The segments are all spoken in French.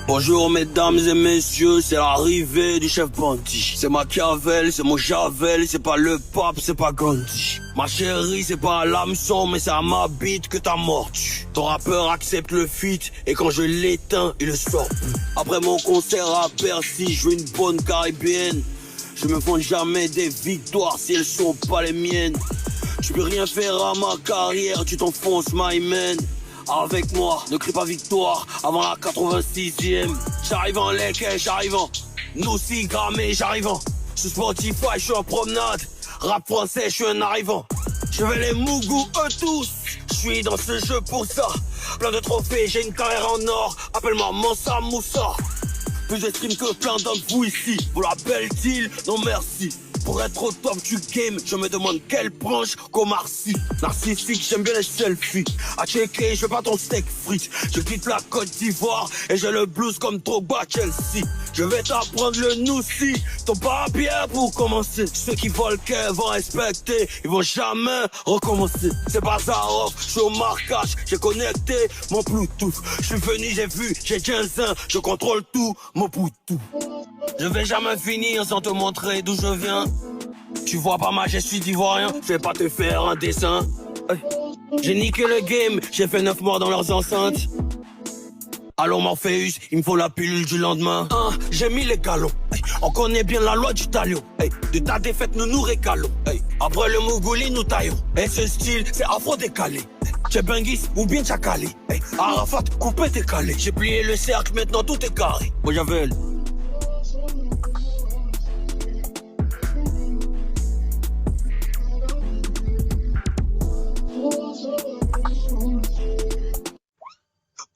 Bonjour mesdames et messieurs, c'est l'arrivée du chef bandit. C'est Machiavel, c'est mon Javel, c'est pas le pape, c'est pas Gandhi. Ma chérie, c'est pas à l'hameçon, mais c'est à ma bite que t'as mordu. Ton rappeur accepte le feat, et quand je l'éteins, il le sort plus. Après mon concert à Bercy, je veux une bonne caribéenne. Je me fonde jamais des victoires si elles sont pas les miennes. Je peux rien faire à ma carrière, tu t'enfonces my man. Avec moi, ne crie pas victoire avant la 86e. J'arrive en lec, j'arrive en nous si grammé, j'arrive en sur Spotify, je suis en promenade. Rap français, je suis un arrivant. Je vais les mougous, eux tous. Je suis dans ce jeu pour ça. Plein de trophées, j'ai une carrière en or. Appelle-moi Mansa Moussa. Plus de stream que plein d'hommes vous ici. Pour la belle deal, non merci. Pour être au top du game, je me demande quelle branche Comarcy. Narcissique, j'aime bien les selfies. À checker, je veux pas ton steak frites. Je quitte la Côte d'Ivoire et j'ai le blues comme Drogba Chelsea. Je vais t'apprendre le noussi. Ton papier pour commencer. Ceux qui volent qu'elles vont respecter, ils vont jamais recommencer. C'est pas ça off, je suis au marquage. J'ai connecté mon Bluetooth. Je suis venu, j'ai vu, j'ai 15 ans. Je contrôle tout, mon poutou. Je vais jamais finir sans te montrer d'où je viens. Tu vois pas ma je suis d'ivoirien, je vais pas te faire un dessin. J'ai niqué le game, j'ai fait 9 morts dans leurs enceintes. Allons Morpheus, il me faut la pilule du lendemain. J'ai mis les galons, on connaît bien la loi du talion. De ta défaite nous nous régalons. Après le Mougouli nous taillons. Et ce style c'est afro-décalé. J'ai Bengis ou bien Tchakali. Arafat coupé décalé. J'ai plié le cercle, maintenant tout est carré. Moi j'avais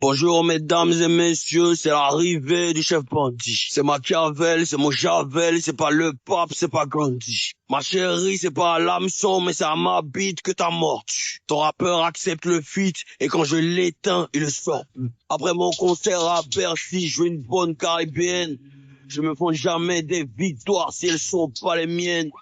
Bonjour mesdames et messieurs, c'est l'arrivée du chef bandit. C'est Machiavel, c'est mon Javel, c'est pas le pape, c'est pas Gandhi. Ma chérie, c'est pas à l'hameçon, mais c'est à ma bite que t'as mordu. Ton rappeur accepte le feat, et quand je l'éteins, il le sort plus. Après mon concert à Bercy, je veux une bonne caribéenne. Je me fonde jamais des victoires si elles sont pas les miennes.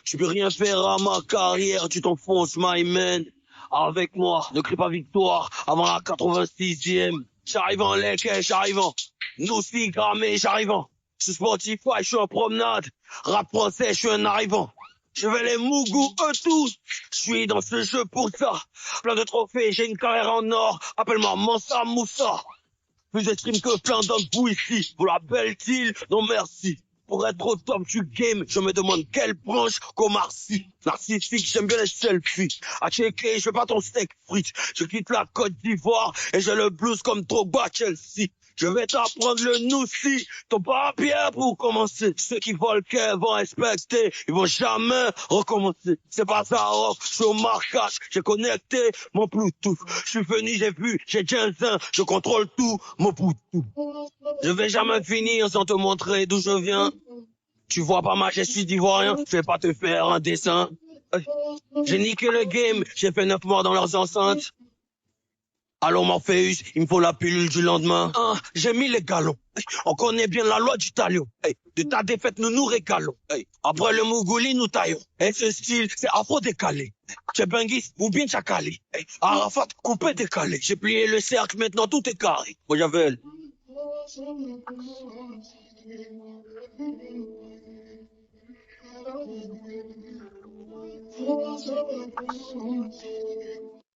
Tu peux rien faire à ma carrière, tu t'enfonces my man. Avec moi, ne crie pas victoire avant la 86e. J'arrive en lec, j'arrive en nous si grammé, j'arrive en sur Spotify, je suis en promenade. Rap français, je suis un arrivant. Je vais les mougous, eux tous. Je suis dans ce jeu pour ça. Plein de trophées, j'ai une carrière en or. Appelle-moi Mansa Moussa. Plus de stream que plein d'hommes vous ici. Pour la belle deal, non merci. Pour être au top du game, je me demande quelle branche Comarcy. Narcissique, j'aime bien les selfies. À checker, je veux pas ton steak frites. Je quitte la Côte d'Ivoire et j'ai le blues comme Drogba Chelsea. Je vais t'apprendre le noussi, ton papier pour commencer. Ceux qui volent qu'elles vont respecter, ils vont jamais recommencer. C'est pas ça off, je suis au marquage, j'ai connecté mon Bluetooth. Je suis venu, j'ai vu, j'ai 15 ans, je contrôle tout, mon poutou. Je vais jamais finir sans te montrer d'où je viens. Tu vois pas ma je suis d'ivoirien, je vais pas te faire un dessin. J'ai niqué le game, j'ai fait 9 morts dans leurs enceintes. Allons Morpheus, il me faut la pilule du lendemain. J'ai mis les galons, on connaît bien la loi du talion. De ta défaite nous nous régalons. Après le Mougouli nous taillons. Et ce style c'est afro-décalé. J'ai Bengis ou bien Tchakali. Arafat coupé décalé. J'ai plié le cercle, maintenant tout est carré. Moi j'avais